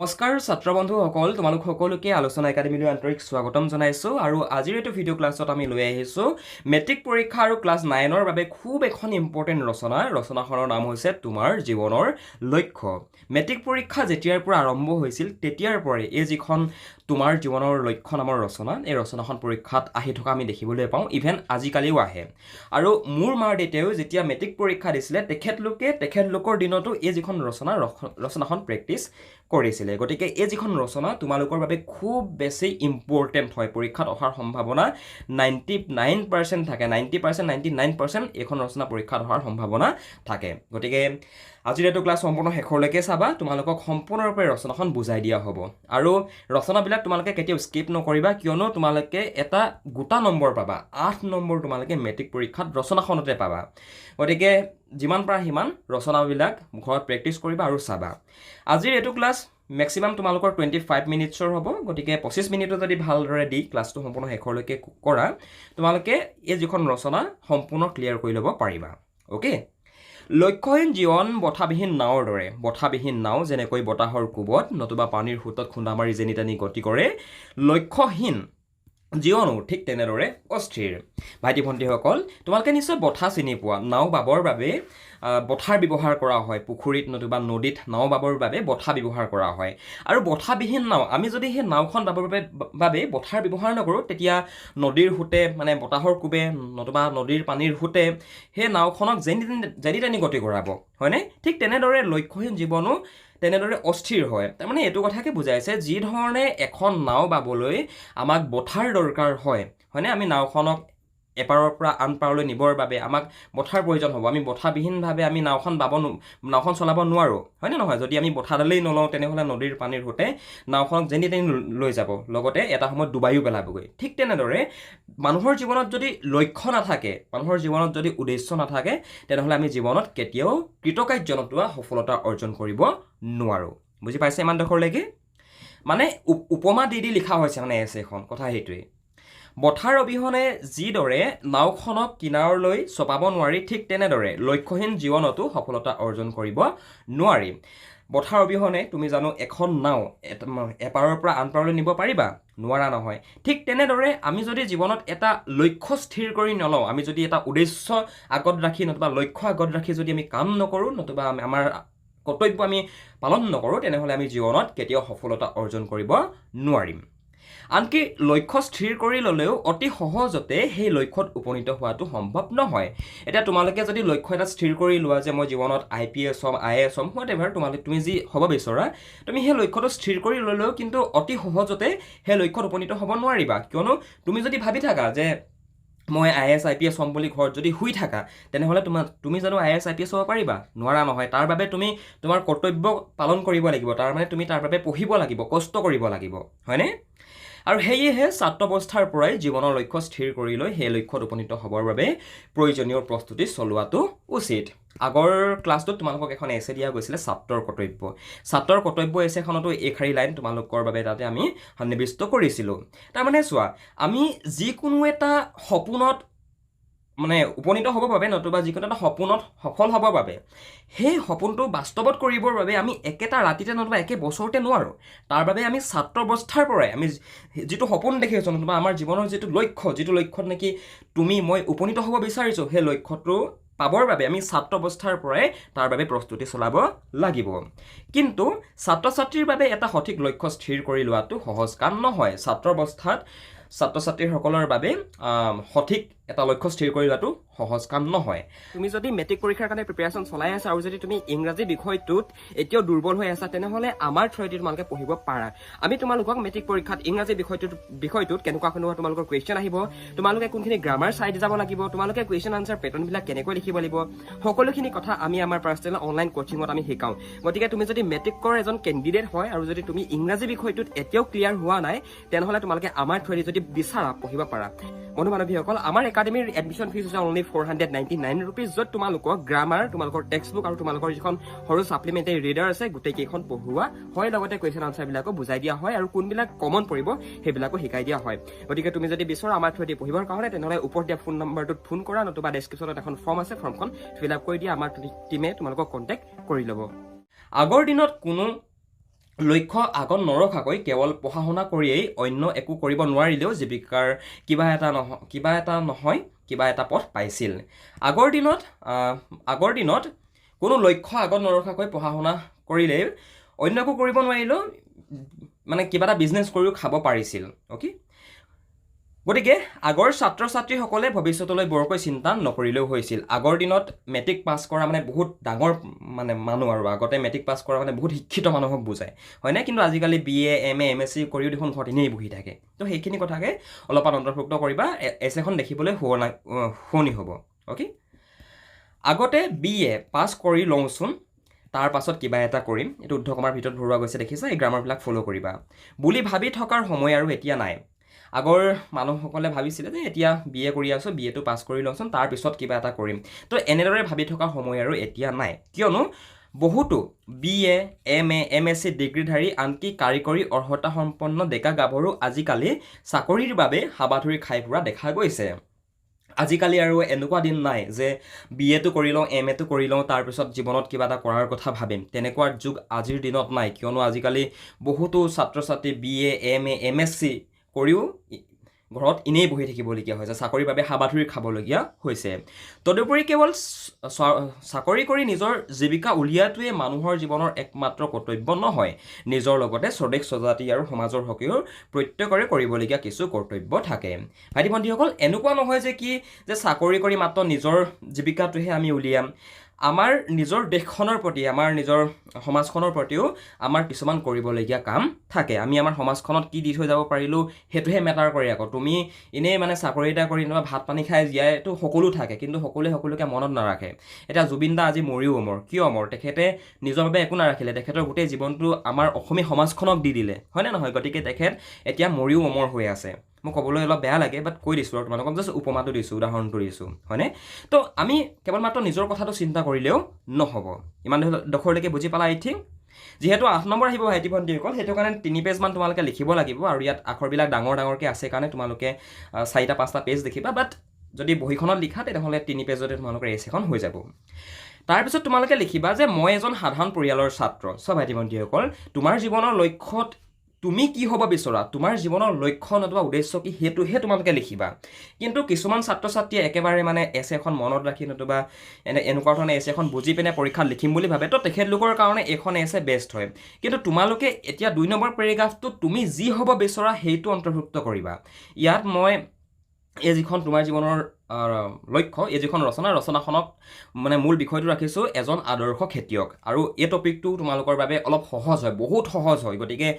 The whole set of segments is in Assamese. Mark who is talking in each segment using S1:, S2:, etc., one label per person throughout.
S1: নমস্কাৰ ছাত্ৰ বন্ধুসকল, তোমালোক সকলোকে আলোচনা একাডেমীলৈ আন্তৰিক স্বাগতম জনাইছোঁ। আৰু আজিৰ এইটো ভিডিঅ' ক্লাছত আমি লৈ আহিছোঁ মেট্ৰিক পৰীক্ষা আৰু ক্লাছ 9ৰ বাবে খুব এখন ইম্পৰ্টেণ্ট ৰচনাখনৰ নাম হৈছে তোমাৰ জীৱনৰ লক্ষ্য। মেট্ৰিক পৰীক্ষা যেতিয়াৰ পৰা আৰম্ভ হৈছিল তেতিয়াৰ পৰাই এই যিখন তোমাৰ জীৱনৰ লক্ষ্য নামৰ ৰচনা, এই ৰচনাখন পৰীক্ষাত আহি থকা আমি দেখিবলৈ পাওঁ, ইভেন আজিকালিও আহে। আৰু মোৰ মাৰ দেউতায়েও যেতিয়া মেট্ৰিক পৰীক্ষা দিছিলে তেখেতলোকৰ দিনতো এই যিখন ৰচনাখন প্ৰেক্টিচ কৰিছিলে। গতিকে এই যিখন ৰচনা তোমালোকৰ বাবে খুব বেছি ইম্পৰ্টেণ্ট হয়, পৰীক্ষাত অহাৰ সম্ভাৱনা 99% থাকে, 90% 99% এইখন ৰচনা পৰীক্ষাত অহাৰ সম্ভাৱনা থাকে। গতিকে আজিৰ এইটো ক্লাছ সম্পূৰ্ণ শেষলৈকে চাবা, তোমালোকক সম্পূৰ্ণৰূপে ৰচনাখন বুজাই দিয়া হ'ব। আৰু ৰচনাবিলাক তোমালোকে কেতিয়াও স্কিপ নকৰিবা, কিয়নো তোমালোকে এটা গোটা নম্বৰ পাবা, 8 নম্বৰ তোমালোকে মেট্ৰিক পৰীক্ষাত ৰচনাখনতে পাবা। গতিকে যিমান পাৰা সিমান ৰচনাবিলাক ঘৰত প্ৰেক্টিচ কৰিবা আৰু চাবা। আজিৰ এইটো ক্লাছ মেক্সিমাম তোমালোকৰ 25 মিনিটছৰ হ'ব। গতিকে 25 মিনিটত যদি ভালদৰে দি ক্লাছটো সম্পূৰ্ণ শেষলৈকে কৰা, তোমালোকে এই যিখন ৰচনা সম্পূৰ্ণ ক্লিয়াৰ কৰি ল'ব পাৰিবা। অ'কে, লক্ষ্যহীন জীৱন বঠাবিহীন নাৱৰ দৰে। বঠাবিহীন নাও যেনেকৈ বতাহৰ কোবত নতুবা পানীৰ সোঁতত খুন্দা মাৰি যেনি তেনি গতি কৰে, লক্ষ্যহীন জীৱনো ঠিক তেনেদৰে অস্থিৰ। ভাইটি ভণ্টিসকল, তোমালোকে নিশ্চয় বঠা চিনি পোৱা। নাও বাবৰ বাবে বঠাৰ ব্যৱহাৰ কৰা হয়, পুখুৰীত নতুবা নদীত নাও বাবৰ বাবে বঠা ব্যৱহাৰ কৰা হয়। আৰু বঠাবিহীন নাও, আমি যদি সেই নাওখন বাবৰ বাবে বঠাৰ ব্যৱহাৰ নকৰোঁ, তেতিয়া নদীৰ সোঁতে মানে বতাহৰ কোবে নতুবা নদীৰ পানীৰ সোঁতে সেই নাওখনক যেনি তেনি গতি কৰাব, হয়নে? ঠিক তেনেদৰে লক্ষ্যহীন জীৱনো তেনেদৰে অস্থিৰ হয়। তাৰমানে এইটো কথাকে বুজাইছে, যি ধৰণে এখন নাও বাবলৈ আমাক বঠাৰ দৰকাৰ হয়, হয়নে? আমি নাওখনক এপাৰৰ পৰা আন পাৰলৈ নিবৰ বাবে আমাক বঠাৰ প্ৰয়োজন হ'ব। আমি বঠাবিহীনভাৱে আমি নাওখন চলাব নোৱাৰোঁ, হয়নে নহয়? যদি আমি বঠাডালেই নলওঁ, তেনেহ'লে নদীৰ পানীৰ সোঁতে নাওখনক যেনি তেনি লৈ যাব, লগতে এটা সময়ত ডুবাইও পেলাবগৈ। ঠিক তেনেদৰে মানুহৰ জীৱনত যদি লক্ষ্য নাথাকে, মানুহৰ জীৱনত যদি উদ্দেশ্য নাথাকে, তেনেহ'লে আমি জীৱনত কেতিয়াও কৃতকাৰ্য নতোৱা সফলতা অৰ্জন কৰিব নোৱাৰোঁ। বুজি পাইছে ইমান ডোখৰলৈকে? মানে উপমা দি লিখা হৈছে মানে এছেখন, কথা সেইটোৱেই। বঠাৰ অবিহনে যিদৰে নাওখনক কিনাৰলৈ চপাব নোৱাৰি, ঠিক তেনেদৰে লক্ষ্যহীন জীৱনতো সফলতা অৰ্জন কৰিব নোৱাৰি। বঠাৰ অবিহনে তুমি জানো এখন নাও এপাৰৰ পৰা আন পাৰলৈ নিব পাৰিবা? নোৱাৰা নহয়। ঠিক তেনেদৰে আমি যদি জীৱনত এটা লক্ষ্য স্থিৰ কৰি নলওঁ, আমি যদি এটা উদ্দেশ্য আগত ৰাখি নতুবা লক্ষ্য আগত ৰাখি যদি আমি কাম নকৰোঁ, নতুবা আমাৰ কৰ্তব্য আমি পালন নকৰোঁ, তেনেহ'লে আমি জীৱনত কেতিয়াও সফলতা অৰ্জন কৰিব নোৱাৰিম। আনকি লক্ষ্য স্থিৰ কৰি ল'লেও অতি সহজতে সেই লক্ষ্যত উপনীত হোৱাটো সম্ভৱ নহয়। এতিয়া তোমালোকে যদি লক্ষ্য এটা স্থিৰ কৰি লোৱা যে মই জীৱনত IPS হ'ম, IAS হ'ম, হোৱাটএভাৰ তুমি যি হ'ব বিচৰা, তুমি সেই লক্ষ্যটো স্থিৰ কৰি ল'লেও কিন্তু অতি সহজতে সেই লক্ষ্যত উপনীত হ'ব নোৱাৰিবা। কিয়নো তুমি যদি ভাবি থাকা যে মই IAS IPS হ'ম বুলি ঘৰত যদি শুই থাকা, তেনেহ'লে তুমি জানো IAS IPS হ'ব পাৰিবা? নোৱাৰা নহয়। তাৰ বাবে তুমি তোমাৰ কৰ্তব্য পালন কৰিব লাগিব, তাৰমানে তুমি তাৰ বাবে পঢ়িব লাগিব, কষ্ট কৰিব লাগিব, হয়নে? আৰু সেয়েহে ছাত্ৰ অৱস্থাৰ পৰাই জীৱনৰ লক্ষ্য স্থিৰ কৰি লৈ সেই লক্ষ্যত উপনীত হ'বৰ বাবে প্ৰয়োজনীয় প্ৰস্তুতি চলোৱাটো উচিত। আগৰ ক্লাছটোত তোমালোকক এখন এছে দিয়া গৈছিলে, ছাত্ৰৰ কৰ্তব্য। ছাত্ৰৰ কৰ্তব্য এছেখনতো এইষাৰি লাইন তোমালোকৰ বাবে তাতে আমি সন্নিৱিষ্ট কৰিছিলোঁ। তাৰমানে চোৱা, আমি যিকোনো এটা সপোনত মানে উপনীত হ'বৰ বাবে নতুবা যিকোনো এটা সপোনত সফল হ'বৰ বাবে, সেই সপোনটো বাস্তৱত কৰিবৰ বাবে আমি একেটা ৰাতিতে নতুবা একে বছৰতে নোৱাৰোঁ। তাৰ বাবে আমি ছাত্ৰ অৱস্থাৰ পৰাই আমি যিটো সপোন দেখি আছোঁ, নতুবা আমাৰ জীৱনৰ যিটো লক্ষ্যত নেকি তুমি মই উপনীত হ'ব বিচাৰিছোঁ, সেই লক্ষ্যটো পাবৰ বাবে আমি ছাত্ৰ অৱস্থাৰ পৰাই তাৰ বাবে প্ৰস্তুতি চলাব লাগিব। কিন্তু ছাত্ৰ ছাত্ৰীৰ বাবে এটা সঠিক লক্ষ্য স্থিৰ কৰি লোৱাটো সহজ কাম নহয়। ছাত্ৰ অৱস্থাত ছাত্ৰ ছাত্ৰীসকলৰ বাবে সঠিক এটা লক্ষ্য স্থিৰ কৰি লোৱাটো সহজ কাম নহয়। তুমি যদি মেট্ৰিক পৰীক্ষাৰ কাৰণে প্ৰিপেৰেশ্যন চলাই আছা আৰু যদি তুমি ইংৰাজী বিষয়টোত এতিয়াও দুৰ্বল হৈ আছা, তেনেহ'লে আমাৰ থ্ৰুৱেদি তোমালোকে পঢ়িব পাৰা। আমি তোমালোকক মেট্ৰিক পৰীক্ষাত ইংৰাজী বিষয়টোত কেনেকুৱা তোমালোকৰ কুৱেশ্যন আহিব, তোমালোকে কোনখিনি গ্ৰামাৰ চাইড যাব লাগিব, তোমালোকে কুৱেশ্যন আনচাৰ পেটাৰ্ণবিলাক কেনেকৈ লিখিব লাগিব, সকলোখিনি কথা আমি আমাৰ পাৰ্চনেল অনলাইন কোচিঙত আমি শিকাওঁ। গতিকে তুমি যদি মেট্ৰিকৰ এজন কেণ্ডিডেট হয় আৰু যদি তুমি ইংৰাজী বিষয়টোত এতিয়াও ক্লিয়াৰ হোৱা নাই, তেনেহ'লে তোমালোকে আমাৰ থ্ৰুৱেদি যদি বিচাৰা পঢ়িব পাৰা। বন্ধু বান্ধৱীসকল, আমাৰ একাডেমীৰ এডমিশ্যন ফিজ হৈছে অনলি 499 rupees, য'ত তোমালোকক গ্ৰামাৰ, তোমালোকৰ টেক্সট বুক আৰু তোমালোকৰ যিখন সৰু ছাপ্লিমেণ্টাৰী ৰিডাৰ আছে, গোটেইকেইখন পঢ়োৱা হয়, লগতে কুৱেশ্যন আনচাৰবিলাকো বুজাই দিয়া হয় আৰু কোনবিলাক কমন পৰিব সেইবিলাকো শিকাই দিয়া হয়। গতিকে তুমি যদি বিচৰা আমাৰ থ্ৰুৱেদি পঢ়িবৰ কাৰণে, তেনেহ'লে ওপৰত দিয়া ফোন নম্বৰটোত ফোন কৰা, নতুবা ডেছক্ৰিপশ্যনত এখন ফৰ্ম আছে, ফৰ্মখন ফিল আপ কৰি দিয়া, আমাৰ টীমে তোমালোকক কণ্টেক্ট কৰি ল'ব। আগৰ দিনত কোনো লক্ষ্য আগত নৰখাকৈ কেৱল পঢ়া শুনা কৰিয়েই অন্য একো কৰিব নোৱাৰিলেও জীৱিকাৰ কিবা এটা নহয় কিবা এটা পথ পাইছিল। আগৰ দিনত কোনো লক্ষ্য আগত নৰখাকৈ পঢ়া শুনা কৰিলেই অন্য একো কৰিব নোৱাৰিলেও মানে কিবা এটা বিজনেছ কৰিও খাব পাৰিছিল। অ'কে, গতিকে আগৰ ছাত্ৰ ছাত্ৰীসকলে ভৱিষ্যতলৈ বৰকৈ চিন্তা নকৰিলেও হৈছিল। আগৰ দিনত মেট্ৰিক পাছ কৰা মানে বহুত ডাঙৰ মানে মানুহ, আৰু আগতে মেট্ৰিক পাছ কৰা মানে বহুত শিক্ষিত মানুহক বুজায়, হয়নে? কিন্তু আজিকালি BA MA MSc কৰিও দেখোন ঘৰত এনেই বহি থাকে। তো সেইখিনি কথাকে অলপমান অন্তৰ্ভুক্ত কৰিবা, এছেখন দেখিবলৈ শুৱনি হ'ব। অ'কে, আগতে BA পাছ কৰি লওঁচোন, তাৰ পাছত কিবা এটা কৰিম, এইটো উদ্ধকমাৰ ভিতৰত ভৰোৱা গৈছে, দেখিছা? এই গ্ৰামাৰবিলাক ফ'ল' কৰিবা বুলি ভাবি থকাৰ সময় আৰু এতিয়া নাই। আগৰ মানুহসকলে ভাবিছিলে যে এতিয়া BA কৰি আছোঁ, BAটো পাছ কৰি লওঁচোন, তাৰপিছত কিবা এটা কৰিম। তো এনেদৰে ভাবি থকা সময় আৰু এতিয়া নাই, কিয়নো বহুতো BA MA MSc ডিগ্ৰীধাৰী আনকি কাৰিকৰী অৰ্হতা সম্পন্ন ডেকা গাভৰু আজিকালি চাকৰিৰ বাবে হাবাথুৰি খাই ফুৰা দেখা গৈছে। আজিকালি আৰু এনেকুৱা দিন নাই যে BAটো কৰি লওঁ, MAটো কৰি লওঁ, তাৰপিছত জীৱনত কিবা এটা কৰাৰ কথা ভাবিম। তেনেকুৱা যুগ আজিৰ দিনত নাই, কিয়নো আজিকালি বহুতো ছাত্ৰ ছাত্ৰী BA MA MSc কৰিও ঘৰত এনেই বহি থাকিবলগীয়া হৈছে, চাকৰিৰ বাবে হাবাথুৰি খাবলগীয়া হৈছে। তদুপৰি কেৱল চাকৰি কৰি নিজৰ জীৱিকা উলিওৱাটোৱে মানুহৰ জীৱনৰ একমাত্ৰ কৰ্তব্য নহয়। নিজৰ লগতে স্বদেশ স্বজাতি আৰু সমাজৰ হকেও প্ৰত্যেকৰে কৰিবলগীয়া কিছু কৰ্তব্য থাকে। ভাইটি ভণ্টিসকল, এনেকুৱা নহয় যে চাকৰি কৰি মাত্ৰ নিজৰ জীৱিকাটোহে আমি উলিয়াম। আমাৰ নিজৰ দেশখনৰ প্ৰতি, আমাৰ নিজৰ সমাজখনৰ প্ৰতিও আমাৰ কিছুমান কৰিবলগীয়া কাম থাকে। আমি আমাৰ সমাজখনত কি দি থৈ যাব পাৰিলোঁ সেইটোহে মেটাৰ কৰে আকৌ। তুমি এনেই মানে চাকৰি এটা কৰি নহ'বা ভাত পানী খাই জীয়াইতো সকলো থাকে, কিন্তু সকলোকে মনত নাৰাখে। এতিয়া জুবিন দা আজি মৰিও অমৰ। কিয় অমৰ? তেখেতে নিজৰ বাবে একো নাৰাখিলে, তেখেতৰ গোটেই জীৱনটো আমাৰ অসমীয়া সমাজখনক দি দিলে, হয়নে নহয়? গতিকে তেখেত এতিয়া মৰিও অমৰ হৈ আছে। মোক ক'বলৈ অলপ বেয়া লাগে, বাট কৈ দিছোঁ আৰু তোমালোকক জাষ্ট উপমাটো দিছোঁ, উদাহৰণটো দিছোঁ, হয়নে? তো আমি কেৱল মাত্ৰ নিজৰ কথাটো চিন্তা কৰিলেও নহ'ব। ইমান ডোখৰলৈকে বুজি পালা? আই থিংক যিহেতু 8 নম্বৰ আহিব ভাইটি ভণ্টিসকল, সেইটো কাৰণে 3 পেজমান তোমালোকে লিখিব লাগিব, আৰু ইয়াত আখৰবিলাক ডাঙৰকৈ আছে কাৰণে তোমালোকে 4-5টা পেজ দেখিবা। বাট যদি বহীখনত লিখা তেনেহ'লে 3 পেজতে তোমালোকৰ এছেখন হৈ যাব। তাৰপিছত তোমালোকে লিখিবা যে মই এজন সাধাৰণ পৰিয়ালৰ ছাত্ৰ। চব ভাইটি ভণ্টিসকল, তোমাৰ জীৱনৰ লক্ষ্যত তুমি কি হ'ব বিচৰা, তোমাৰ জীৱনৰ লক্ষ্য নতুবা উদ্দেশ্য কি, সেইটোহে তোমালোকে লিখিবা। কিন্তু কিছুমান ছাত্ৰ ছাত্ৰীয়ে একেবাৰে মানে এছেখন মনত ৰাখি নতুবা এনেকুৱা ধৰণে এছেখন বুজি পিনে পৰীক্ষাত লিখিম বুলি ভাবে, তো তেখেতলোকৰ কাৰণে এইখন এছে বেষ্ট হয়। কিন্তু তোমালোকে এতিয়া 2 নম্বৰ পেৰেগ্ৰাফটোত তুমি যি হ'ব বিচৰা সেইটো অন্তৰ্ভুক্ত কৰিবা। ইয়াত মই এই যিখন তোমাৰ জীৱনৰ লক্ষ্য, এই যিখন ৰচনাখনক মানে মূল বিষয়টো ৰাখিছোঁ এজন আদৰ্শ খেতিয়ক, আৰু এই টপিকটো তোমালোকৰ বাবে অলপ সহজ হয়, বহুত সহজ হয়। গতিকে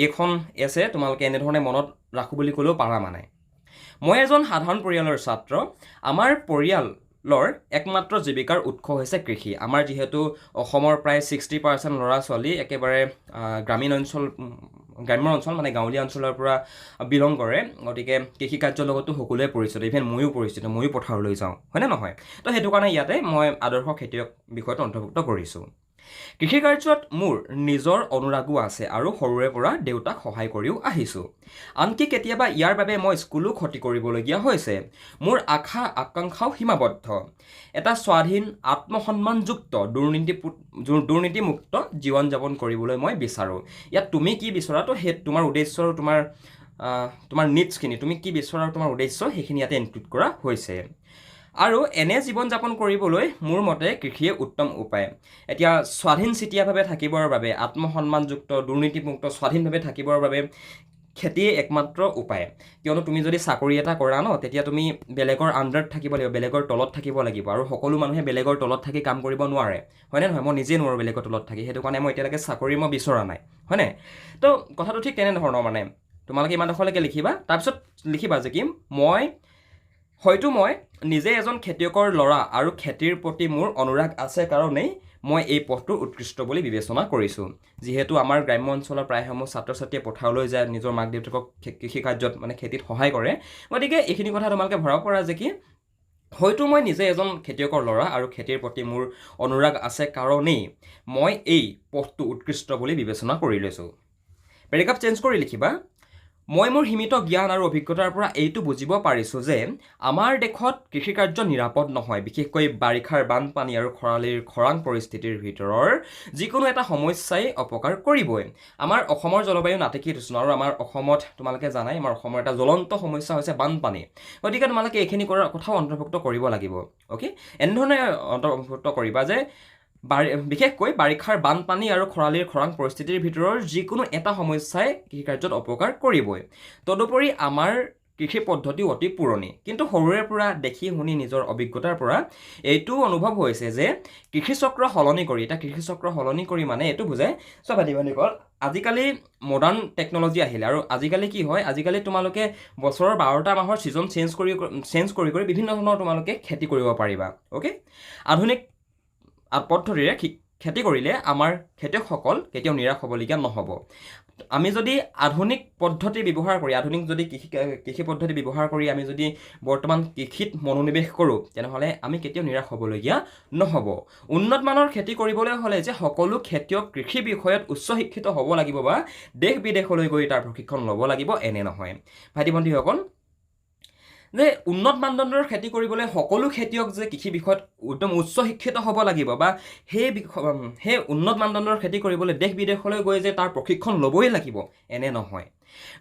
S1: এইখন এছে তোমালোকে এনেধৰণে মনত ৰাখোঁ বুলি ক'লেও পাৰা মানে। মই এজন সাধাৰণ পৰিয়ালৰ ছাত্ৰ। আমাৰ পৰিয়ালৰ একমাত্ৰ জীৱিকাৰ উৎস হৈছে কৃষি। আমাৰ যিহেতু অসমৰ প্ৰায় 60% ল'ৰা ছোৱালী একেবাৰে গ্ৰাম্য অঞ্চল মানে গাঁৱলীয়া অঞ্চলৰ পৰা বিলং কৰে, গতিকে কৃষি কাৰ্যৰ লগতো সকলোৱে পৰিচিত, ইভেন ময়ো পৰিচিত, ময়ো পথাৰলৈ যাওঁ, হয়নে নহয়? তো সেইটো কাৰণে ইয়াতে মই আদৰ্শ খেতিয়ক বিষয়টো অন্তৰ্ভুক্ত কৰিছোঁ। কৃষি কাৰ্যত মোৰ নিজৰ অনুৰাগো আছে আৰু সৰুৰে পৰা দেউতাক সহায় কৰিও আহিছোঁ। আনকি কেতিয়াবা ইয়াৰ বাবে মই স্কুলো ক্ষতি কৰিবলগীয়া হৈছে। মোৰ আশা আকাংক্ষাও সীমাবদ্ধ। এটা স্বাধীন আত্মসন্মানযুক্ত দুৰ্নীতিমুক্ত জীৱন যাপন কৰিবলৈ মই বিচাৰোঁ। ইয়াত তুমি কি বিচৰাটো সেই তোমাৰ উদ্দেশ্য আৰু তোমাৰ নিডছখিনি, তুমি কি বিচৰা আৰু তোমাৰ উদ্দেশ্য সেইখিনি ইয়াতে ইনক্লুড কৰা হৈছে। আৰু এনে জীৱন যাপন কৰিবলৈ মোৰ মতে কৃষিয়ে উত্তম উপায়। এতিয়া স্বাধীনচিতীয়াভাৱে থাকিবৰ বাবে, আত্মসন্মানযুক্ত দুৰ্নীতিমুক্ত স্বাধীনভাৱে থাকিবৰ বাবে খেতিয়ে একমাত্ৰ উপায়। কিয়নো তুমি যদি চাকৰি এটা কৰা ন, তেতিয়া তুমি বেলেগৰ আণ্ডাৰত থাকিব লাগিব, বেলেগৰ তলত থাকিব লাগিব, আৰু সকলো মানুহে বেলেগৰ তলত থাকি কাম কৰিব নোৱাৰে, হয়নে নহয়? মই নিজে নোৱাৰোঁ বেলেগৰ তলত থাকি, সেইটো কাৰণে মই এতিয়ালৈকে চাকৰি মই বিচৰা নাই, হয়নে? তো কথাটো ঠিক তেনেধৰণৰ মানে। তোমালোকে ইমানডোখৰলৈকে লিখিবা, তাৰপিছত লিখিবা যে কি মই নিজে এজন খেতিয়কৰ ল'ৰা আৰু খেতিৰ প্ৰতি মোৰ অনুৰাগ আছে কাৰণেই মই এই পথটো উৎকৃষ্ট বুলি বিবেচনা কৰিছোঁ। যিহেতু আমাৰ গ্ৰাম্য অঞ্চলৰ প্ৰায়সমূহ ছাত্ৰ ছাত্ৰীয়ে পথাৰলৈ যায়, নিজৰ মাক দেউতাকক কৃষি কাৰ্যত মানে খেতিত সহায় কৰে, গতিকে এইখিনি কথা তোমালোকে ভৰাব পাৰা যে কি হয়তো মই নিজে এজন খেতিয়কৰ ল'ৰা আৰু খেতিৰ প্ৰতি মোৰ অনুৰাগ আছে কাৰণেই মই এই পথটো উৎকৃষ্ট বুলি বিবেচনা কৰি লৈছোঁ। পেৰেগ্ৰাফ চেঞ্জ কৰি লিখিবা, মই মোৰ সীমিত জ্ঞান আৰু অভিজ্ঞতাৰ পৰা এইটো বুজিব পাৰিছোঁ যে আমাৰ দেশত কৃষিকাৰ্য নিৰাপদ নহয়, বিশেষকৈ বাৰিষাৰ বানপানী আৰু খৰালিৰ খৰাং পৰিস্থিতিৰ ভিতৰৰ যিকোনো এটা সমস্যাই অপকাৰ কৰিবই। আমাৰ অসমৰ জলবায়ু নাতিশীতোষ্ণ আৰু আমাৰ অসমত তোমালোকে জানাই আমাৰ অসমৰ এটা জ্বলন্ত সমস্যা হৈছে বানপানী। গতিকে তোমালোকে এইখিনি কথাও অন্তৰ্ভুক্ত কৰিব লাগিব। অ'কে, এনেধৰণে অন্তৰ্ভুক্ত কৰিবা যে বিশেষকৈ বাৰিষাৰ বানপানী আৰু খৰালিৰ খৰাং পৰিস্থিতিৰ ভিতৰৰ যিকোনো এটা সমস্যাই কৃষিকাৰ্যত অপকাৰ কৰিবই। তদুপৰি আমাৰ কৃষি পদ্ধতি অতি পুৰণি, কিন্তু সৰুৰে পৰা দেখি শুনি নিজৰ অভিজ্ঞতাৰ পৰা এইটো অনুভৱ হৈছে যে কৃষিচক্ৰ সলনি কৰি, এটা কৃষিচক্ৰ সলনি কৰি মানে এইটো বুজায়, চব ভাইটি-ভণ্টিসকল, আজিকালি মডাৰ্ণ টেকন'লজি আহিলে আৰু আজিকালি কি হয়, আজিকালি তোমালোকে বছৰৰ 12টা মাহৰ ছিজন চেঞ্জ কৰি বিভিন্ন ধৰণৰ তোমালোকে খেতি কৰিব পাৰিবা। অ'কে, আধুনিক পদ্ধতিৰে খেতি কৰিলে আমাৰ খেতিয়কসকল কেতিয়াও নিৰাশ হ'বলগীয়া নহ'ব। আমি যদি আধুনিক পদ্ধতি ব্যৱহাৰ কৰি, আধুনিক যদি কৃষি পদ্ধতি ব্যৱহাৰ কৰি আমি যদি বৰ্তমান কৃষিত মনোনিৱেশ কৰোঁ, তেনেহ'লে আমি কেতিয়াও নিৰাশ হ'বলগীয়া নহ'ব। উন্নত মানৰ খেতি কৰিবলৈ হ'লে যে সকলো খেতিয়ক কৃষি বিষয়ত উচ্চ শিক্ষিত হ'ব লাগিব বা দেশ বিদেশলৈ গৈ তাৰ প্ৰশিক্ষণ ল'ব লাগিব এনে নহয়। ভাইটি-ভণ্টিসকল, যে উন্নত মানদণ্ডৰ খেতি কৰিবলৈ সকলো খেতিয়ক যে কৃষি বিষয়ত একদম উচ্চ শিক্ষিত হ'ব লাগিব বা সেই উন্নত মানদণ্ডৰ খেতি কৰিবলৈ দেশ বিদেশলৈ গৈ যে তাৰ প্ৰশিক্ষণ ল'বই লাগিব এনে নহয়।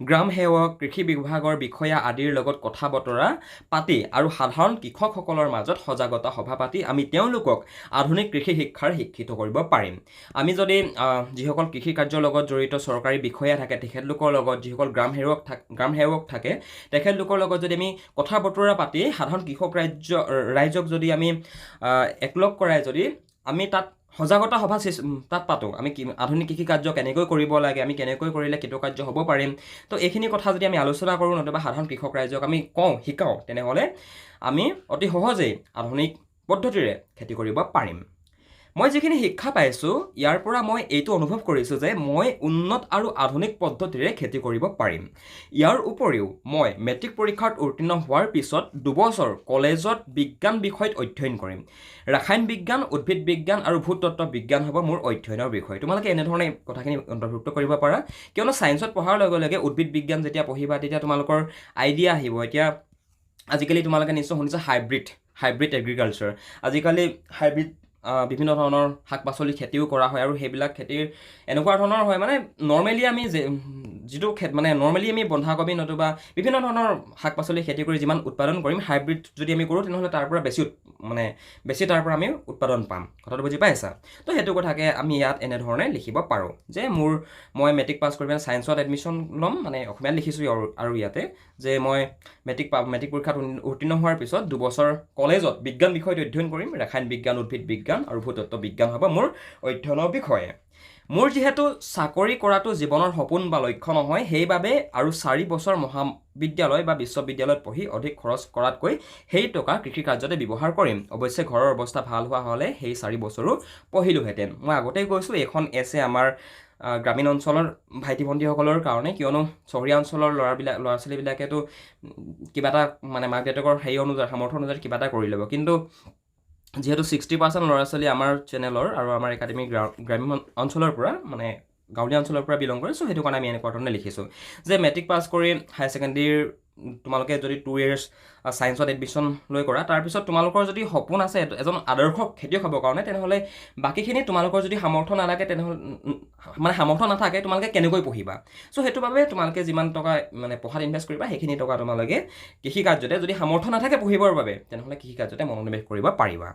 S1: গ্ৰাম সেৱক, কৃষি বিভাগৰ বিষয়া আদিৰ লগত কথা বতৰা পাতি আৰু সাধাৰণ কৃষকসকলৰ মাজত সজাগতা সভা পাতি আমি তেওঁলোকক আধুনিক কৃষি শিক্ষাৰ শিক্ষিত কৰিব পাৰিম। আমি যদি যিসকল কৃষি কাৰ্যৰ লগত জড়িত চৰকাৰী বিষয়া থাকে তেখেতলোকৰ লগত, যিসকল গ্ৰাম সেৱক থাকে তেখেতলোকৰ লগত যদি আমি কথা বতৰা পাতি সাধাৰণ কৃষক ৰাইজক যদি আমি একলগ কৰাই যদি আমি তাত সজাগতা সভা তাত পাতোঁ, আমি আধুনিক কৃষি কাৰ্য কেনেকৈ কৰিব লাগে, আমি কেনেকৈ কৰিলে কৃতকাৰ্য হ'ব পাৰিম, তো এইখিনি কথা যদি আমি আলোচনা কৰোঁ নতুবা সাধাৰণ কৃষক ৰাইজক আমি শিকাওঁ, তেনেহ'লে আমি অতি সহজেই আধুনিক পদ্ধতিৰে খেতি কৰিব পাৰিম। মই যিখিনি শিক্ষা পাইছোঁ ইয়াৰ পৰা মই এইটো অনুভৱ কৰিছোঁ যে মই উন্নত আৰু আধুনিক পদ্ধতিৰে খেতি কৰিব পাৰিম। ইয়াৰ উপৰিও মই মেট্ৰিক পৰীক্ষাত উত্তীৰ্ণ হোৱাৰ পিছত 2 বছৰ কলেজত বিজ্ঞান বিষয়ত অধ্যয়ন কৰিম। ৰাসায়ন বিজ্ঞান, উদ্ভিদ বিজ্ঞান আৰু ভূতত্ত্ব বিজ্ঞান হ'ব মোৰ অধ্যয়নৰ বিষয়। তোমালোকে এনেধৰণে কথাখিনি অন্তৰ্ভুক্ত কৰিব পাৰা, কিয়নো ছায়েন্সত পঢ়াৰ লগে লগে উদ্ভিদ বিজ্ঞান যেতিয়া পঢ়িবা তেতিয়া তোমালোকৰ আইডিয়া আহিব। এতিয়া আজিকালি তোমালোকে নিশ্চয় শুনিছা হাইব্ৰিড এগ্ৰিকালচাৰ। আজিকালি হাইব্ৰিড বিভিন্ন ধৰণৰ শাক পাচলি খেতিও কৰা হয় আৰু সেইবিলাক খেতিৰ এনেকুৱা ধৰণৰ হয়, মানে নৰ্মেলি আমি যিটো নৰ্মেলি আমি বন্ধাকবি নতুবা বিভিন্ন ধৰণৰ শাক পাচলি খেতি কৰি যিমান উৎপাদন কৰিম, হাইব্ৰিড যদি আমি কৰোঁ তেনেহ'লে তাৰ পৰা বেছি তাৰ পৰা আমি উৎপাদন পাম। কথাটো বুজি পাইছা? তো সেইটো কথাকে আমি ইয়াত এনেধৰণে লিখিব পাৰোঁ যে মই মেট্ৰিক পাছ কৰি পিনে ছায়েন্সত এডমিশ্যন ল'ম, মানে অসমীয়াত লিখিছোঁ আৰু ইয়াতে যে মই মেট্ৰিক পৰীক্ষাত উত্তীৰ্ণ হোৱাৰ পিছত 2 বছৰ কলেজত বিজ্ঞান বিষয়ত অধ্যয়ন কৰিম। ৰাসায়ন বিজ্ঞান, উদ্ভিদ বিজ্ঞান আৰু ভূতত্ত্ব বিজ্ঞান হ'ব মোৰ অধ্যয়নৰ বিষয়ে। মোৰ যিহেতু চাকৰি কৰাটো জীৱনৰ সপোন বা লক্ষ্য নহয়, সেইবাবে আৰু 4 বছৰ মহাবিদ্যালয় বা বিশ্ববিদ্যালয়ত পঢ়ি অধিক খৰচ কৰাতকৈ সেই টকা কৃষি কাৰ্যতে ব্যৱহাৰ কৰিম। অৱশ্যে ঘৰৰ অৱস্থা ভাল হোৱা হ'লে সেই 4 বছৰো পঢ়িলোহেঁতেন। মই আগতেই কৈছোঁ এইখন এছে আমাৰ গ্ৰামীণ অঞ্চলৰ ভাইটি ভণ্টিসকলৰ কাৰণে, কিয়নো চহৰীয়া অঞ্চলৰ ল'ৰা ছোৱালীবিলাকেতো কিবা এটা মাক দেউতাকৰ সামৰ্থ্য অনুযায়ী কিবা এটা কৰি ল'ব, কিন্তু যিহেতু 60% ল'ৰা ছোৱালী আমাৰ চেনেলৰ আৰু আমাৰ একাডেমিক গ্ৰামীণ অঞ্চলৰ পৰা গাঁৱলীয়া অঞ্চলৰ পৰা বিলং কৰে, চ' সেইটো কাৰণে আমি এনেকুৱা ধৰণে লিখিছোঁ যে মেট্ৰিক পাছ কৰি হায়াৰ ছেকেণ্ডেৰীৰ তোমালোকে যদি 2 years ছায়েন্সত এডমিশ্যন লৈ কৰা, তাৰপিছত তোমালোকৰ যদি সপোন আছে এজন আদৰ্শ খেতিয়ক হ'বৰ কাৰণে, তেনেহ'লে বাকীখিনি তোমালোকৰ যদি সামৰ্থ্য নালাগে তেনেহ'লে সামৰ্থ্য নাথাকে তোমালোকে কেনেকৈ পঢ়িবা। চ' সেইটো বাবে তোমালোকে যিমান টকা পঢ়াত ইনভেষ্ট কৰিবা সেইখিনি টকা তোমালোকে কৃষি কাৰ্যতে, যদি সামৰ্থ্য নাথাকে পঢ়িবৰ বাবে তেনেহ'লে কৃষি কাৰ্যতে মনোনিৱেশ কৰিব পাৰিবা।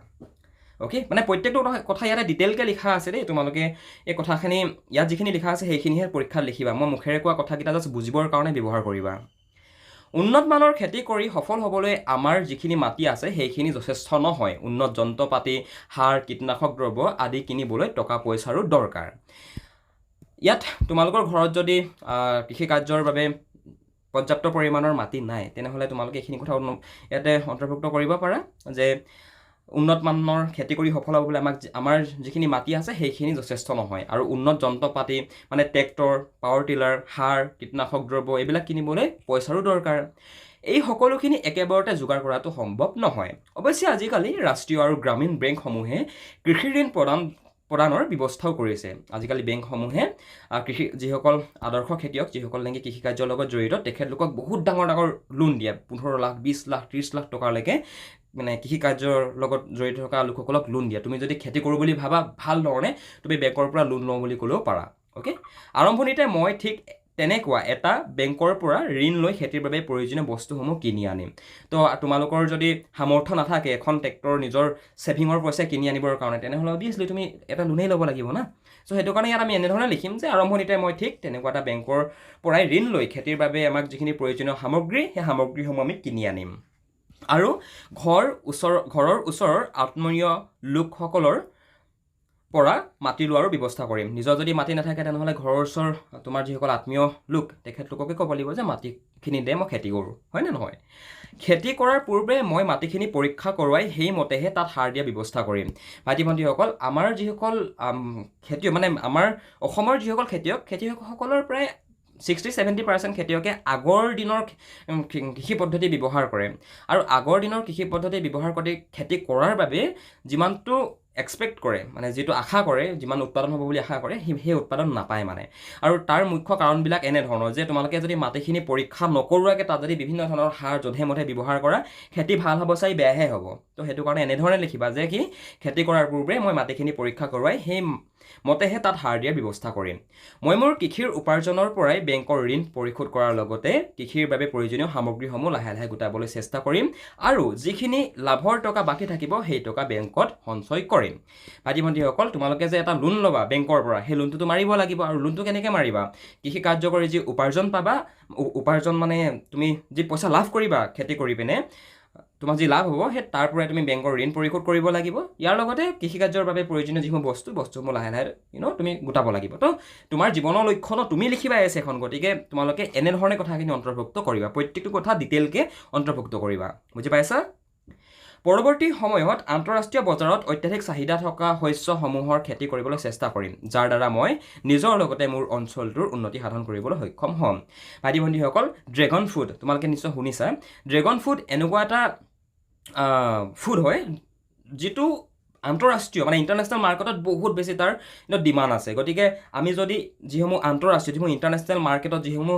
S1: অ'কে, প্ৰত্যেকটো কথা ইয়াতে ডিটেইলকৈ লিখা আছে দেই। তোমালোকে এই কথাখিনি ইয়াত যিখিনি লিখা আছে সেইখিনিহে পৰীক্ষাত লিখিবা। মই মুখেৰে কোৱা কথাকেইটা জাষ্ট বুজিবৰ কাৰণে ব্যৱহাৰ কৰিবা। উন্নত মানৰ খেতি কৰি সফল হ'বলৈ আমাৰ যিখিনি মাটি আছে সেইখিনি যথেষ্ট নহয়। উন্নত যন্ত্ৰপাতি, সাৰ, কীটনাশক দ্ৰব্য আদি কিনিবলৈ টকা পইচাৰো দৰকাৰ। ইয়াত তোমালোকৰ ঘৰত যদি কৃষি কাৰ্যৰ বাবে পৰ্যাপ্ত পৰিমাণৰ মাটি নাই, তেনেহ'লে তোমালোকে এইখিনি কথা ইয়াতে অন্তৰ্ভুক্ত কৰিব পাৰা যে উন্নত মানৰ খেতি কৰি সফল হ'বলৈ আমাৰ যিখিনি মাটি আছে সেইখিনি যথেষ্ট নহয়, আৰু উন্নত যন্ত্ৰপাতি ট্ৰেক্টৰ, পাৱাৰ টিলাৰ, সাৰ, কীটনাশক দ্ৰব্য এইবিলাক কিনিবলৈ পইচাৰো দৰকাৰ। এই সকলোখিনি একেবাৰতে যোগাৰ কৰাটো সম্ভৱ নহয়। অৱশ্যে আজিকালি ৰাষ্ট্ৰীয় আৰু গ্ৰামীণ বেংকসমূহে কৃষি ঋণ প্ৰদান প্ৰদানৰ ব্যৱস্থাও কৰিছে আজিকালি বেংকসমূহে কৃষি যিসকল আদৰ্শ খেতিয়ক যিসকল নেকি কৃষিকাৰ্যৰ লগত জড়িত তেখেতলোকক বহুত ডাঙৰ ডাঙৰ লোন দিয়ে 15 লাখ 20 লাখ 30 লাখ টকালৈকে মানে কৃষিকাৰ্যৰ লগত জড়িত থকা লোকসকলক লোন দিয়ে তুমি যদি খেতি কৰোঁ বুলি ভাবা ভাল ধৰণে তুমি বেংকৰ পৰা লোন লওঁ বুলি ক'লেও পাৰা অ'কে আৰম্ভণিতে মই ঠিক তেনেকুৱা এটা বেংকৰ পৰা ঋণ লৈ খেতিৰ বাবে প্ৰয়োজনীয় বস্তুসমূহ কিনি আনিম তো তোমালোকৰ যদি সামৰ্থ্য নাথাকে এখন ট্ৰেক্টৰ নিজৰ ছেভিঙৰ পইচা কিনি আনিবৰ কাৰণে তেনেহ'লে অবভিয়াছলি তুমি এটা লোনেই ল'ব লাগিব না চ' সেইটো কাৰণে ইয়াত আমি এনেধৰণে লিখিম যে আৰম্ভণিতে মই ঠিক তেনেকুৱা এটা বেংকৰ পৰাই ঋণ লৈ খেতিৰ বাবে আমাক যিখিনি প্ৰয়োজনীয় সামগ্ৰী সেই সামগ্ৰীসমূহ আমি কিনি আনিম আৰু ঘৰৰ ওচৰৰ আত্মীয় লোকসকলৰ পৰা মাটি লোৱাৰো ব্যৱস্থা কৰিম নিজৰ যদি মাটি নাথাকে তেনেহ'লে ঘৰৰ ওচৰ তোমাৰ যিসকল আত্মীয় লোক তেখেতলোককে ক'ব লাগিব যে মাটিখিনি দে মই খেতি কৰোঁ হয়নে নহয় খেতি কৰাৰ পূৰ্বে মই মাটিখিনি পৰীক্ষা কৰোৱাই সেইমতেহে তাত সাৰ দিয়া ব্যৱস্থা কৰিম ভাইটি ভণ্টিসকল আমাৰ যিসকল খেতিয়ক মানে আমাৰ অসমৰ যিসকল খেতিয়কসকলৰ প্ৰায় 60-70% খেতিয়কে আগৰ দিনৰ কৃষি পদ্ধতি ব্যৱহাৰ কৰে আৰু আগৰ দিনৰ কৃষি পদ্ধতি ব্যৱহাৰ কৰি খেতি কৰাৰ বাবে যিমানটো এক্সপেক্ট কৰে মানে যিটো আশা কৰে যিমান উৎপাদন হ'ব বুলি আশা কৰে সেই উৎপাদন নাপায় মানে আৰু তাৰ মুখ্য কাৰণবিলাক এনেধৰণৰ যে তোমালোকে যদি মাটিখিনি পৰীক্ষা নকৰোৱাকৈ তাত যদি বিভিন্ন ধৰণৰ সাৰ যধে মধে ব্যৱহাৰ কৰা খেতি ভাল হ'ব চাই বেয়াহে হ'ব তো সেইটো কাৰণে এনেধৰণে লিখিবা যে কি খেতি কৰাৰ পূৰ্বে মই মাটিখিনি পৰীক্ষা কৰোৱাই সেই মতেহে তাত সাৰ দিয়াৰ ব্যৱস্থা কৰিম মই মোৰ কৃষিৰ উপাৰ্জনৰ পৰাই বেংকৰ ঋণ পৰিশোধ কৰাৰ লগতে কৃষিৰ বাবে প্ৰয়োজনীয় সামগ্ৰীসমূহ লাহে লাহে গোটাবলৈ চেষ্টা কৰিম আৰু যিখিনি লাভৰ টকা বাকী থাকিব সেই টকা বেংকত সঞ্চয় কৰিম ভাইটি ভণ্টিসকল তোমালোকে যে এটা লোন ল'বা বেংকৰ পৰা সেই লোনটোতো মাৰিব লাগিব আৰু লোনটো কেনেকৈ মাৰিবা কৃষি কাৰ্য কৰি যি উপাৰ্জন পাবা উপাৰ্জন মানে তুমি যি পইচা লাভ কৰিবা খেতি কৰি পিনে তোমাৰ যি লাভ হ'ব সেই তাৰ পৰাই তুমি বেংকৰ ঋণ পৰিশোধ কৰিব লাগিব ইয়াৰ লগতে কৃষিকাৰ্যৰ বাবে প্ৰয়োজনীয় যিসমূহ বস্তুসমূহ লাহে লাহে তুমি গোটাব লাগিব তো তোমাৰ জীৱনৰ লক্ষ্য ন তুমি লিখিবা এছেখন গতিকে তোমালোকে এনেধৰণে কথাখিনি অন্তৰ্ভুক্ত কৰিবা প্ৰত্যেকটো কথা ডিটেইলকৈ অন্তৰ্ভুক্ত কৰিবা বুজি পাইছা পৰৱৰ্তী সময়ত আন্তঃৰাষ্ট্ৰীয় বজাৰত অত্যাধিক চাহিদা থকা শস্যসমূহৰ খেতি কৰিবলৈ চেষ্টা কৰিম যাৰ দ্বাৰা মই নিজৰ লগতে মোৰ অঞ্চলটোৰ উন্নতি সাধন কৰিবলৈ সক্ষম হ'ম ভাইটি ভণ্টিসকল ড্ৰেগন ফ্ৰুট তোমালোকে নিশ্চয় শুনিছা ড্ৰেগন ফ্ৰুট এনেকুৱা এটা ফুড হয় যিটো আন্তঃৰাষ্ট্ৰীয় মানে ইণ্টাৰনেশ্যনেল মাৰ্কেটত বহুত বেছি তাৰ ডিমাণ্ড আছে গতিকে আমি যদি যিসমূহ আন্তঃৰাষ্ট্ৰীয় যিসমূহ ইণ্টাৰনেশ্যনেল মাৰ্কেটত যিসমূহ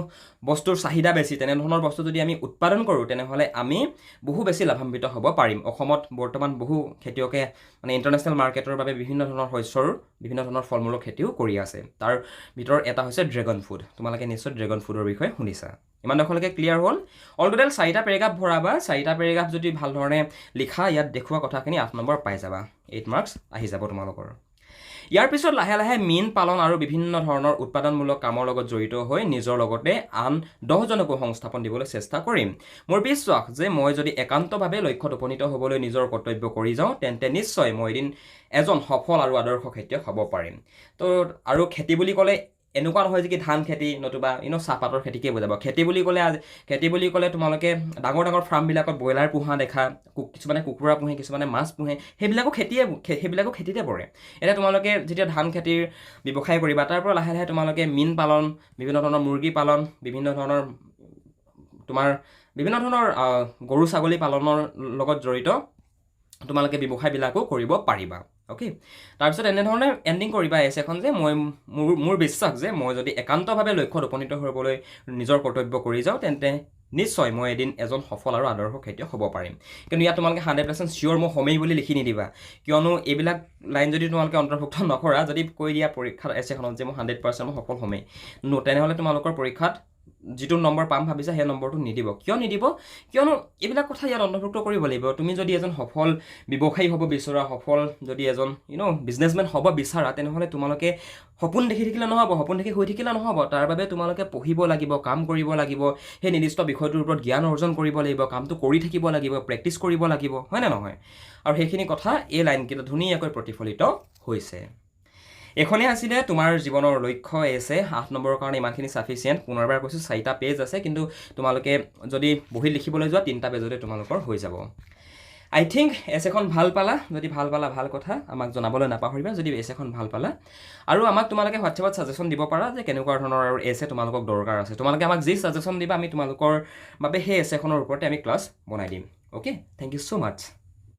S1: বস্তুৰ চাহিদা বেছি তেনেধৰণৰ বস্তু যদি আমি উৎপাদন কৰোঁ তেনেহ'লে আমি বহু বেছি লাভান্বিত হ'ব পাৰিম অসমত বৰ্তমান বহু খেতিয়কে মানে ইণ্টাৰনেশ্যনেল মাৰ্কেটৰ বাবে বিভিন্ন ধৰণৰ শস্যৰ বিভিন্ন ধৰণৰ ফল মূলৰ খেতিও কৰি আছে তাৰ ভিতৰত এটা হৈছে ড্ৰেগন ফ্ৰুট তোমালোকে নিশ্চয় ড্ৰেগন ফ্ৰুটৰ বিষয়ে শুনিছা ইমান দখলকৈ ক্লিয়াৰ হ'ল অল টোটেল 4টা পেৰেগ্ৰাফ ভৰাবা 4টা পেৰেগ্ৰাফ যদি ভাল ধৰণে লিখা ইয়াত দেখুওৱা কথাখিনি 8 নম্বৰ পাই যাবা 8 মাৰ্কছ আহি যাব তোমালোকৰ ইয়াৰ পিছত লাহে লাহে মীন পালন আৰু বিভিন্ন ধৰণৰ উৎপাদনমূলক কামৰ লগত জড়িত হৈ নিজৰ লগতে আন 10জনকো সংস্থাপন দিবলৈ চেষ্টা কৰিম মোৰ বিশ্বাস যে মই যদি একান্তভাৱে লক্ষ্যত উপনীত হ'বলৈ নিজৰ কৰ্তব্য কৰি যাওঁ তেন্তে নিশ্চয় মই এদিন এজন সফল আৰু আদৰ্শ খেতিয়ক হ'ব পাৰিম তো আৰু খেতি বুলি ক'লে এনেকুৱা নহয় যে কি ধান খেতি নতুবা চাহপাতৰ খেতিকে বুজাব খেতি বুলি ক'লে তোমালোকে ডাঙৰ ডাঙৰ ফাৰ্মবিলাকত ব্ৰইলাৰ পোহা দেখা কিছুমানে কুকুৰা পোহে কিছুমানে মাছ পোহে সেইবিলাকো খেতিতে পৰে এতিয়া তোমালোকে যেতিয়া ধান খেতিৰ ব্যৱসায় কৰিবা তাৰ পৰা লাহে লাহে তোমালোকে মীন পালন বিভিন্ন ধৰণৰ মুৰ্গী পালন বিভিন্ন ধৰণৰ গৰু ছাগলী পালনৰ লগত জড়িত তোমালোকে ব্যৱসায়বিলাকো কৰিব পাৰিবা অ'কে তাৰপিছত এনেধৰণে এণ্ডিং কৰিবা এছেখন যে মই মোৰ বিশ্বাস যে মই যদি একান্তভাৱে লক্ষ্যত উপনীত হ'বলৈ নিজৰ কৰ্তব্য কৰি যাওঁ তেন্তে নিশ্চয় মই এদিন এজন সফল আৰু আদৰ্শ খেতিয়ক হ'ব পাৰিম কিন্তু ইয়াত তোমালোকে 100% চিয়'ৰ মই হ'মেই বুলি লিখি নিদিবা কিয়নো এইবিলাক লাইন যদি তোমালোকে অন্তৰ্ভুক্ত নকৰা যদি কৈ দিয়া পৰীক্ষাত এছেখনত যে মই 100% মই সফল হ'মেই তেনেহ'লে তোমালোকৰ পৰীক্ষাত যিটো নম্বৰ পাম ভাবিছা সেই নম্বৰটো নিদিব কিয়নো এইবিলাক কথা ইয়াত অন্তৰ্ভুক্ত কৰিব লাগিব তুমি যদি এজন সফল ব্যৱসায়ী হ'ব বিচৰা সফল যদি এজন বিজনেছমেন হ'ব বিচাৰা তেনেহ'লে তোমালোকে সপোন দেখি থাকিলে নহ'ব সপোন দেখি হৈ থাকিলে নহ'ব তাৰ বাবে তোমালোকে পঢ়িব লাগিব কাম কৰিব লাগিব সেই নিৰ্দিষ্ট বিষয়টোৰ ওপৰত জ্ঞান অৰ্জন কৰিব লাগিব কামটো কৰি থাকিব লাগিব প্ৰেক্টিচ কৰিব লাগিব হয়নে নহয় আৰু সেইখিনি কথা এই লাইনকেইটা ধুনীয়াকৈ প্ৰতিফলিত হৈছে এখনে আছিলে তোমাৰ জীৱনৰ লক্ষ্য এছে 8 নম্বৰৰ কাৰণে ইমানখিনি সাফিচিয়েন্ট পুনৰবাৰ কৈছোঁ 4টা পেজ আছে কিন্তু তোমালোকে যদি বহি লিখিবলৈ যোৱা 3টা পেজতে তোমালোকৰ হৈ যাব আই থিংক এছেখন ভাল পালা যদি ভাল পালা ভাল কথা আমাক জনাবলৈ নাপাহৰিবা যদি এছেখন ভাল পালা আৰু আমাক তোমালোকে হোৱাটছএপত সাজেশ্যন দিব পাৰা যে কেনেকুৱা ধৰণৰ আৰু এছে তোমালোকক দৰকাৰ আছে তোমালোকে আমাক যি সাজেশ্যন দিবা আমি তোমালোকৰ বাবে সেই এছেখনৰ ওপৰতে আমি ক্লাছ বনাই দিম অ'কে থেংক ইউ সো মাচ